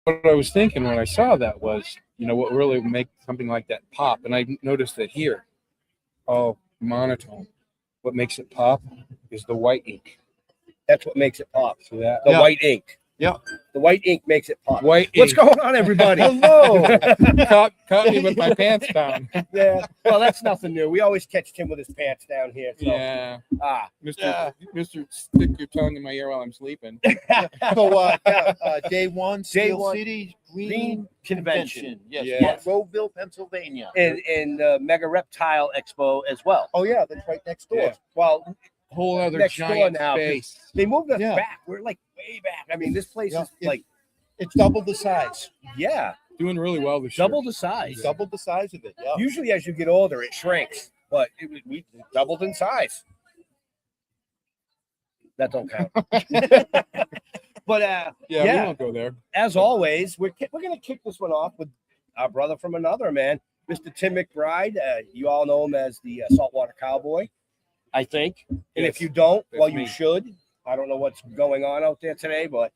what I was thinking when I saw that was, what really would make something like that pop. And I noticed that here, all monotone. What makes it pop is the white ink. That's what makes it pop. So that The white ink. Yeah. The white ink makes it pop. White What's ink. going on, everybody? Hello. caught me with my pants down. Yeah. Well, that's nothing new. We always catch Tim with his pants down here. So. Yeah. Mr. Stick your tongue in my ear while I'm sleeping. So, day one, SteelCity Green Convention. Yes, Yeah. Monroeville, Pennsylvania. And Mega Reptile Expo as well. Oh, yeah, that's right next door. Yeah. Well, Whole other next door giant now. space. They moved us Yeah. back. We're like way back. I mean, this place Yeah, is like, It's double the size. yeah, Doing really well this year. double the size. Double the size of it. Yeah. Usually, as you get older, it shrinks, but we doubled in size. That don't count. But Yeah, we don't go there. as always, we're gonna kick this one off with our brother from another, man, Mr. Tim McBride. You all know him as the Saltwater Cowboy, I think. And Yes, if you don't, that's well, me. you should. I don't know what's going on out there today, but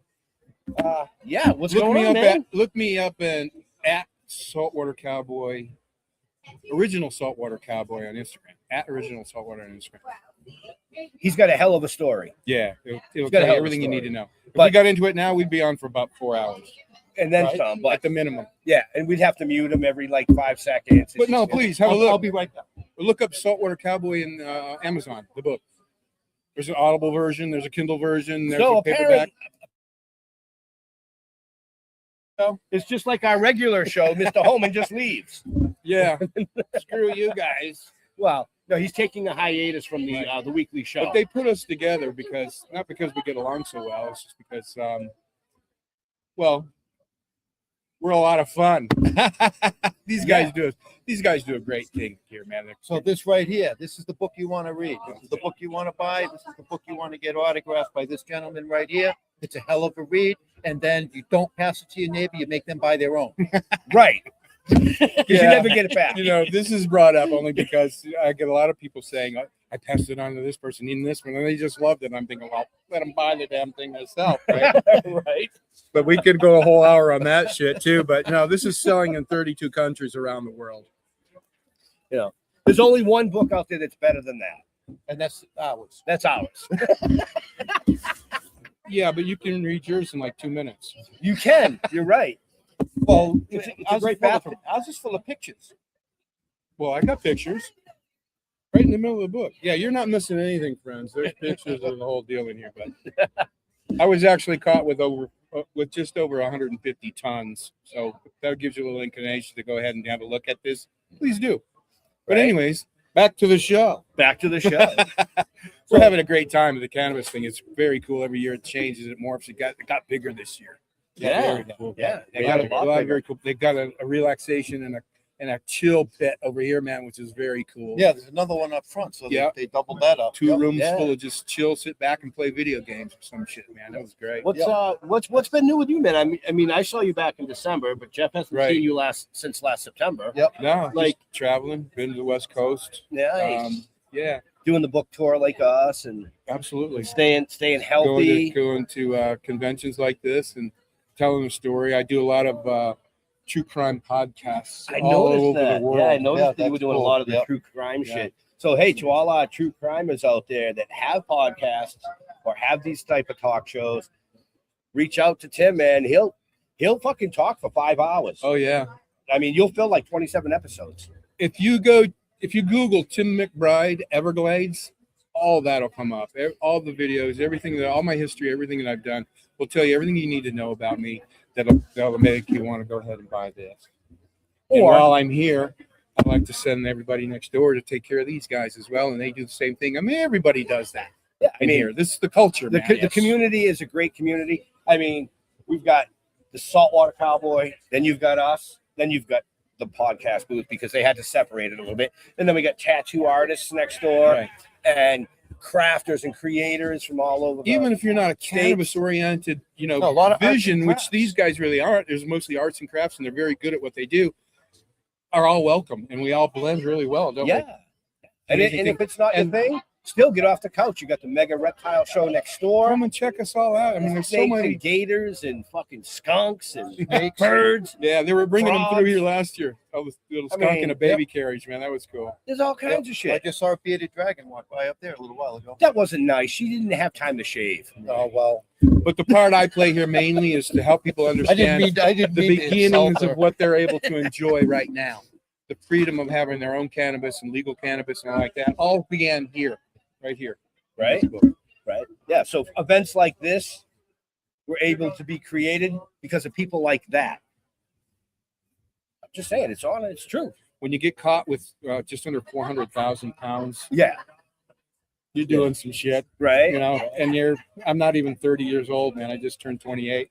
what's Look going me on, up man? look me up at Saltwater Cowboy, Original Saltwater Cowboy on Instagram. At Original Saltwater on Instagram. He's got a hell of a story, Yeah, it'll got a tell hell you of a everything you story. need to know. If we But- got into it now, we'd be on for about 4 hours. and then right? some. At But the minimum. yeah, and we'd have to mute him every like 5 seconds. But no, please have a I'll look. be right back. Look up Saltwater Cowboy in Amazon, the book. There's an Audible version. There's a Kindle version. There's So a paperback. apparently, it's just like our regular show. Mr. Holman just leaves. Yeah. Screw you guys. Well, no, he's taking a hiatus from the Right. the weekly show. But they put us together not because we get along so well. It's just because, we're a lot of fun. These guys do a great thing here, man. So this right here, this is the book you want to read. This is the book you want to buy. This is the book you want to get autographed by this gentleman right here. It's a hell of a read. And then you don't pass it to your neighbor. You make them buy their own. Right. You Yeah. never get it back. This is brought up only because I get a lot of people saying, I passed it on to this person, even this one, and they just loved it. And I'm thinking, well, let them buy the damn thing myself, right? Right. But we could go a whole hour on that shit too. But no, this is selling in 32 countries around the world. There's only one book out there that's better than that. And that's ours. That's ours. Yeah, but you can read yours in like 2 minutes. You can. You're right. Well, It's a ours, great is full of, bathroom. ours is full of pictures. Well, I got pictures right in the middle of the book. Yeah, you're not missing anything, friends. There's pictures of the whole deal in here. But I was actually caught with just over 150 tons. So if that gives you a little inclination to go ahead and have a look at this, please do. But Right. anyways, back to the show. Back to the show. We're having a great time with the cannabis thing. It's very cool. Every year it changes, it morphs. It got bigger this year. Yeah. Very cool. Yeah. They got a lot of very cool. They got a relaxation and a chill pit over here, man, which is very cool. Yeah, there's another one up front. So Yeah. they doubled that up. Two Yep. rooms Yeah. full of just chill, sit back and play video games or some shit, man. That was great. What's been new with you, man? I mean, I saw you back in December, but Jeff hasn't Right. seen you since last September. Yep. No, Like- like traveling, been to the West Coast. Nice. Yeah, Doing the book tour like us and absolutely. staying healthy. Going to conventions like this and telling a story. I do a lot of true crime podcasts I all noticed over that. the world. Yeah, I noticed Yeah, that you were that's doing cool. a lot of the Yep. true crime Yeah. shit. So hey, to all our true crimers out there that have podcasts or have these type of talk shows, reach out to Tim, man. He'll fucking talk for 5 hours. Oh yeah. I mean, you'll fill like 27 episodes. If you Google Tim McBride Everglades, all that'll come up. All the videos, all my history, everything that I've done will tell you everything you need to know about me. That'll make you want to go ahead and buy this. And Or- while I'm here, I like to send everybody next door to take care of these guys as well, and they do the same thing. I mean, everybody does that. Yeah, I In mean, here, this is the culture. the, Man. the Yes. community is a great community. I mean, we've got the Saltwater Cowboy, then you've got us, then you've got the podcast booth because they had to separate it a little bit. And then we got tattoo artists next door Right. and crafters and creators from all over. Even if you're not a cannabis-oriented, a lot of arts vision, and which crafts. these guys really aren't. There's mostly arts and crafts, and they're very good at what they do. Are all welcome, and we all blend really well, don't we? yeah. And if it's not your thing, Still get off the couch. You got the mega reptile show next door. Come and check us all out. I mean, there's so Snakes many. and gators and fucking skunks and Snakes. birds. Yeah, they were bringing them through Frogs. here last year. A little I skunk mean, in a baby carriage, man. That was cool. There's all kinds of I shit. just saw a bearded dragon walk by up there a little while ago. That wasn't nice. She didn't have time to shave. Oh well, But the part I play here mainly is to help people I didn't understand mean. I didn't the mean to beginnings insult of her. what they're able to enjoy right now. The freedom of having their own cannabis and legal cannabis and all like that all began here, right here. Right? Right. Yeah. So events like this were able to be created because of people like that. I'm just saying, it's true. When you get caught with just under 400,000 pounds, Yeah. you're doing some shit, Right. you know, and I'm not even 30 years old, man. I just turned 28.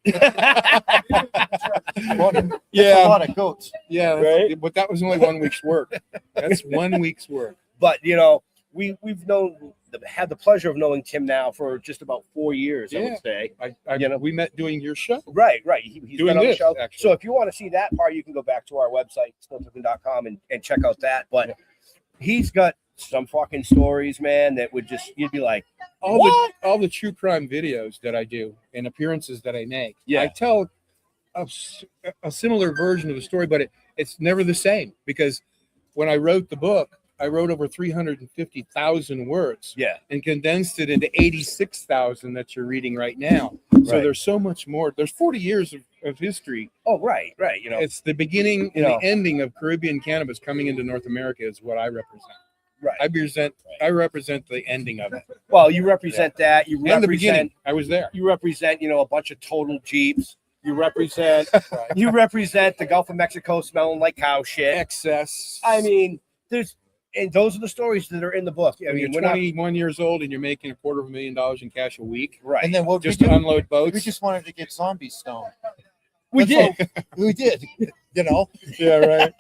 Well, that's a Yeah. lot of goats. Yeah. Right. But that was only 1 week's work. That's 1 week's work. But we've had the pleasure of knowing Tim now for just about 4 years, I Yeah. would say. We met doing your show. Right. He's Doing been on the this, show. actually. So if you want to see that part, you can go back to our website, SteelCity.com, and check out that. But he's got some fucking stories, man, that would you'd be like, what? All the true crime videos that I do and appearances that I make. Yeah. I tell a similar version of the story, but it's never the same, because when I wrote the book, I wrote over 350,000 words Yeah. and condensed it into 86,000 that you're reading right now. So Right. there's so much more. There's 40 years of history. Oh, right. It's the beginning and the ending of Caribbean cannabis coming into North America is what I represent. Right. I represent the ending of it. Well, you represent that. You And the beginning. represent. I was there. You represent, a bunch of total Jeeps. You represent. You represent the Gulf of Mexico smelling like cow shit. Excess. I mean, and those are the stories that are in the book. I When mean, you're we're not 21 years old and you're making $250,000 in cash a week, right. And then what just we to did, unload boats. we just wanted to get zombie stoned. we That's did. all we did. Yeah, right.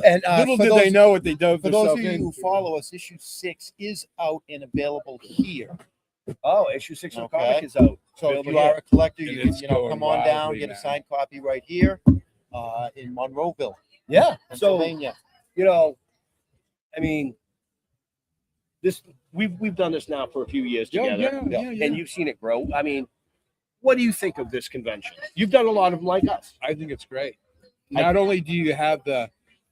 And Little for did those, they know what they dove for those themselves of you in. who follow us, issue 6 is out and available here. Oh, issue 6 of the Okay. comic is out. So if Available you are a collector, And you can it's going come on down, wildly get a now. signed copy right here in Monroeville, Yeah. So Pennsylvania. I mean, we've done this now for a few years Yeah, together, yeah. and you've seen it grow. I mean, what do you think of this convention? You've done a lot of them like us. I think it's great. Not only do you have the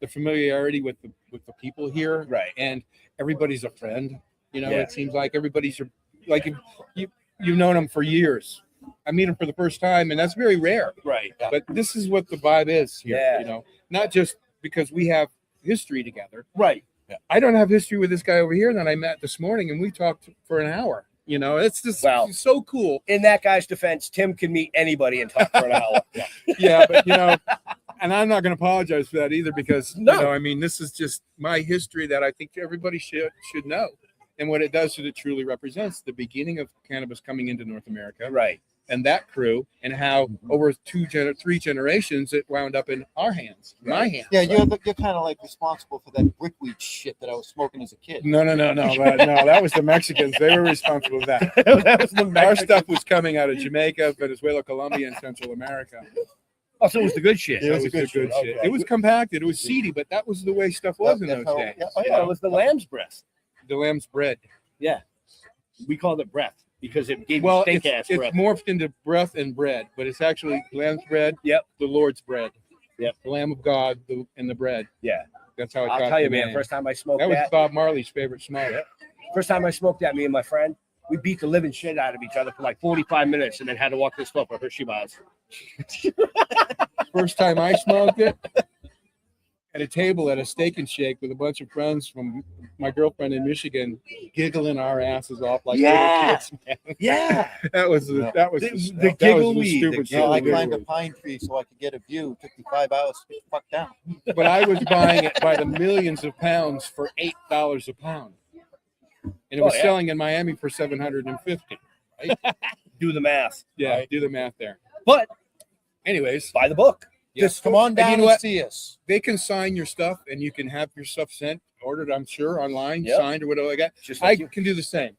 familiarity with the people here, Right. and everybody's a friend. Yeah. It seems like everybody's like you've known them for years. I meet them for the first time, and that's very rare. Right. But this is what the vibe is here. Yeah. Not just because we have history together. Right. I don't have history with this guy over here that I met this morning, and we talked for an hour. It's just so cool. In that guy's defense, Tim can meet anybody and talk for an hour. Yeah, but and I'm not going to apologize for that either, because No. I mean, this is just my history that I think everybody should know, and what it does is it truly represents the beginning of cannabis coming into North America, Right. and that crew, and how over 3 generations it wound up in our hands, my hands. Yeah, you're kind of like responsible for that brickweed shit that I was smoking as a kid. No, that was the Mexicans. They were responsible for that. That was the Our Mexican- stuff was coming out of Jamaica, Venezuela, Colombia, and Central America. Oh, so it was the good shit. Yeah. That was was the the good good shit. shit. Okay. It was compacted. It was seedy, but that was the way stuff was in That's those how- days. yeah, Oh, yeah, it was the lamb's breath. The lamb's bread. We called it breath because it gave Well, you it's stink ass breath. morphed into breath and bread, but it's actually lamb's bread. Yep. The Lord's bread. Yep. The Lamb of God and the bread. Yeah. That's how it I'll got tell you, the man, name. first time I smoked That was that, Bob Marley's favorite smoke. Yep. first time I smoked that, me and my friend, we beat the living shit out of each other for like 45 minutes and then had to walk this stuff for Hershey bars. First time I smoked it at a table at a Steak and Shake with a bunch of friends from my girlfriend in Michigan, giggling our asses off like little Yeah. kids. Man. Yeah. That was The that giggle was the weed, stupid the shit. No, I we climbed a did. pine tree so I could get a view. It took me 5 hours to get the fuck down. But I was buying it by the millions of pounds for $8 a pound, and it was Oh, yeah. selling in Miami for $750. Do the math. Yeah, Right. do the math there. But Anyways, buy the book. yeah. Just come on And down you and, know what? see us. They can sign your stuff, and you can have your stuff ordered, I'm sure, online, Yep. signed or whatever like that. Just I like you. can do the same.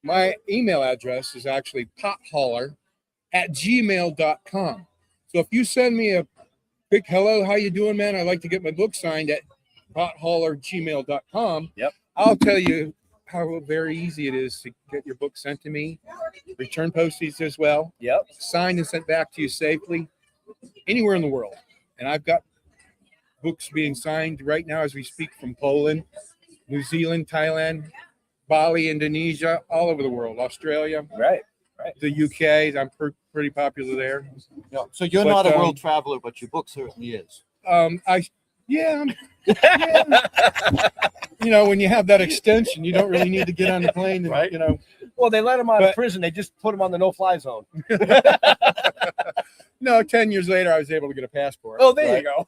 My email address is actually potholler@gmail.com. So if you send me a quick hello, how you doing, man? I'd like to get my book signed at potholler@gmail.com. Yep. I'll tell you how very easy it is to get your book sent to me, return postage as well, Yep. signed and sent back to you safely anywhere in the world. And I've got books being signed right now as we speak from Poland, New Zealand, Thailand, Bali, Indonesia, all over the world, Australia, Right. the UK. I'm pretty popular there. Yeah. So you're But, not a world traveler, but your book certainly is. Yeah, you know, when you have that extension, you don't really need to get on the plane, and, Right. you know. Well, they let him out of But- prison. They just put him on the no-fly zone. No, 10 years later, I was able to get a passport. Oh, there Right? you go.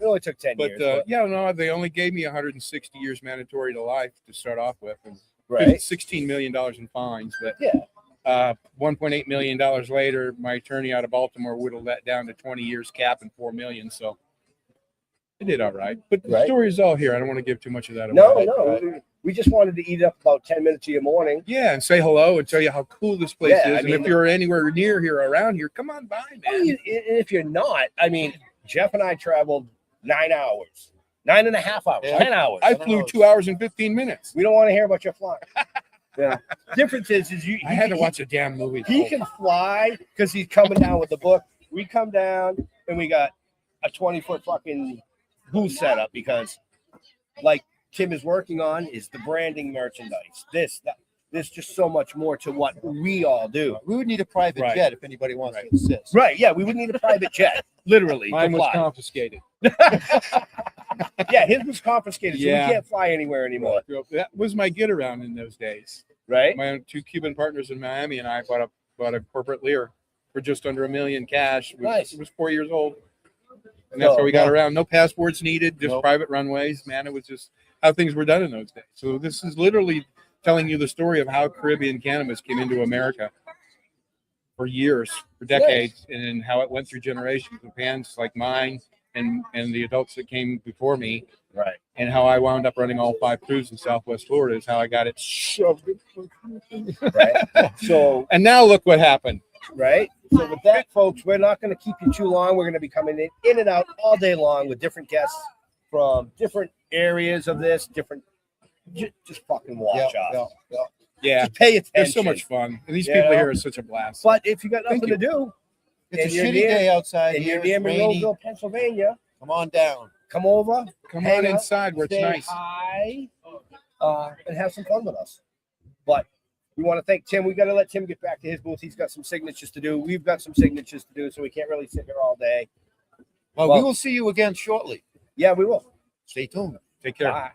It only took 10 But years. yeah, no, they only gave me 160 years mandatory to life to start off with, and Right. $16 million in fines. But Yeah. $1.8 million later, my attorney out of Baltimore whittled that down to 20 years cap and $4 million. So I did all right. But the Right. story is all here. I don't want to give too much of that No, away. no. We just wanted to eat up about 10 minutes of your morning. Yeah, and say hello and tell you how cool this place Yeah, is. I And mean- if you're anywhere near here, around here, come on by, Well, man. if you're not, I mean, Jeff and I traveled 9 hours, 9.5 hours, Yeah. 10 hours. I flew 2 hours and 15 minutes. We don't want to hear about your flying. Yeah. Difference is I had to watch a damn movie. He can fly because he's coming down with the book. We come down and we got a 20-foot fucking booth set up because, like Tim is working on, is the branding merchandise. There's just so much more to what we all do. We would need a private Right. jet if anybody wants Right. to insist. Right? Yeah, we would need a private jet, literally. Mine to was fly. confiscated. Yeah, his was confiscated, so Yeah. we can't fly anywhere anymore. That was my get around in those days. Right? My two Cuban partners in Miami and I bought a corporate Lear for just under $1 million cash. Nice. It was 4 years old. And that's how we got yeah. around. No passports needed, just Nope. private runways. Man, it was just how things were done in those days. So this is literally telling you the story of how Caribbean cannabis came into America for years, for decades, and how it went through generations of hands like mine and the adults that came before me, Right. and how I wound up running all 5 crews in Southwest Florida is how I got it shoved. Right. So, And now look what happened. right. So with that, folks, we're not going to keep you too long. We're going to be coming in and out all day long with different guests from different areas of this, different. Just fucking watch out. Yeah, Just pay attention. there's so much fun. And these You people know? here are such a blast. But if you got Thank nothing to do, It's And a you're shitty near- day outside and here. you're near It's rainy. Monroeville, Pennsylvania, Come on down. come over, Come hang on out, inside where it's say nice. hi, and have some fun with us. But we want to thank Tim. We got to let Tim get back to his booth. He's got some signatures to do. We've got some signatures to do, so we can't really sit here all day. Well, Well- we will see you again shortly. Yeah, we will. Stay tuned. Take care. Bye.